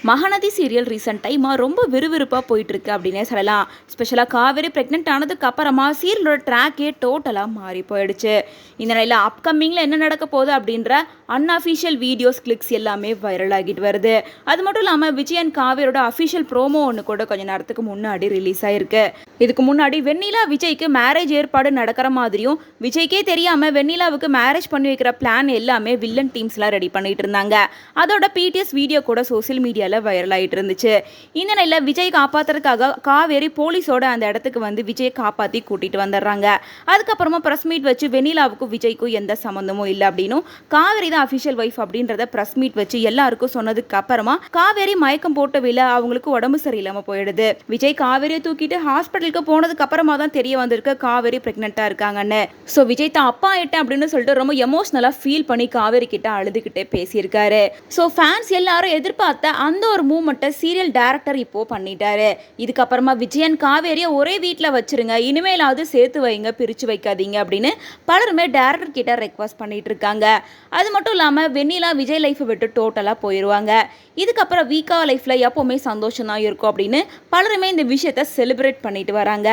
Mahanadi serial recent டைமாக ரொம்ப விறுவிறுப்பாக போயிட்டுருக்கு அப்படின்னே சொல்லலாம். ஸ்பெஷலாக காவேரி ப்ரெக்னென்ட் ஆனதுக்கு அப்புறமா சீரியலோட ட்ராக்கே டோட்டலாக மாறி போயிடுச்சு. இந்த நிலையில் அப்கமிங்கில் என்ன நடக்க போகுது அப்படின்ற அன்அஃபிஷியல் வீடியோஸ் கிளிக்ஸ் எல்லாமே வைரல் ஆகிட்டு வருது. அது மட்டும் இல்லாமல் விஜய் அண்ட் காவேரியோட அஃபிஷியல் ப்ரோமோ ஒன்று கூட கொஞ்ச நேரத்துக்கு முன்னாடி ரிலீஸ் ஆயிருக்கு. இதுக்கு முன்னாடி வெண்ணிலா விஜய்க்கு மேரேஜ் ஏற்பாடு நடக்கிற மாதிரியும் விஜய்க்கே தெரியாமல் வெண்ணிலாவுக்கு மேரேஜ் பண்ணி வைக்கிற பிளான் எல்லாமே வில்லன் டீம்ஸ்லாம் ரெடி பண்ணிட்டு இருந்தாங்க. அதோட பிடிஎஸ் வீடியோ கூட சோசியல் மீடியாவில் வைரல் ஆகிட்டு இருந்துச்சு. இந்த நிலையில் விஜய் காப்பாற்றுறதுக்காக காவேரி போலீஸோட அந்த இடத்துக்கு வந்து விஜயை காப்பாற்றி கூட்டிட்டு வந்துடுறாங்க. அதுக்கப்புறமா ப்ரெஸ் மீட் வச்சு வெண்ணிலாவுக்கும் விஜய்க்கும் எந்த சம்மந்தமும் இல்லை அப்படின்னும் காவேரி தான் அஃபிஷியல் ஒய்ஃப் அப்படின்றத ப்ரெஸ் மீட் வச்சு எல்லாருக்கும் சொன்னதுக்கு அப்புறமா காவேரி மயக்கம் போட்டவில்லை, அவங்களுக்கு உடம்பு சரியில்லாமல் போயிடுது. விஜய் காவேரியை தூக்கிட்டு ஹாஸ்பிட்டலுக்கு போனதுக்கு அப்புறமா தான் தெரிய வந்திருக்கு காவேரி பிரெக்னென்ட்டாக இருக்காங்கன்னு. ஸோ விஜய் தான் அப்பா ஆயிட்டேன் அப்படின்னு சொல்லிட்டு ரொம்ப எமோஷ்னலாக ஃபீல் பண்ணி காவேரி கிட்ட அழுதுகிட்டே பேசியிருக்காரு. ஸோ ஃபேன்ஸ் எல்லாரும் எதிர்பார்த்த அந்த ஒரு மூமெண்ட்டை சீரியல் டைரக்டர் இப்போ பண்ணிட்டாரு. இதுக்கப்புறமா விஜயன் காவேரியை ஒரே வீட்டில் வச்சிருங்க, இனிமேலாவது சேர்த்து வைங்க, பிரித்து வைக்காதீங்க அப்படின்னு பலருமே டைரக்டர் கிட்ட ரெக்வஸ்ட் பண்ணிட்டு இருக்காங்க. அது மட்டும் இல்லாமல் வெண்ணிலா விஜய் லைஃப்பை விட்டு டோட்டலாக போயிடுவாங்க. இதுக்கப்புறம் வீக்கா லைஃப்பில் எப்போவுமே சந்தோஷம் தான் இருக்கும் அப்படின்னு பலருமே இந்த விஷயத்தை செலிப்ரேட் பண்ணிட்டு வராங்க.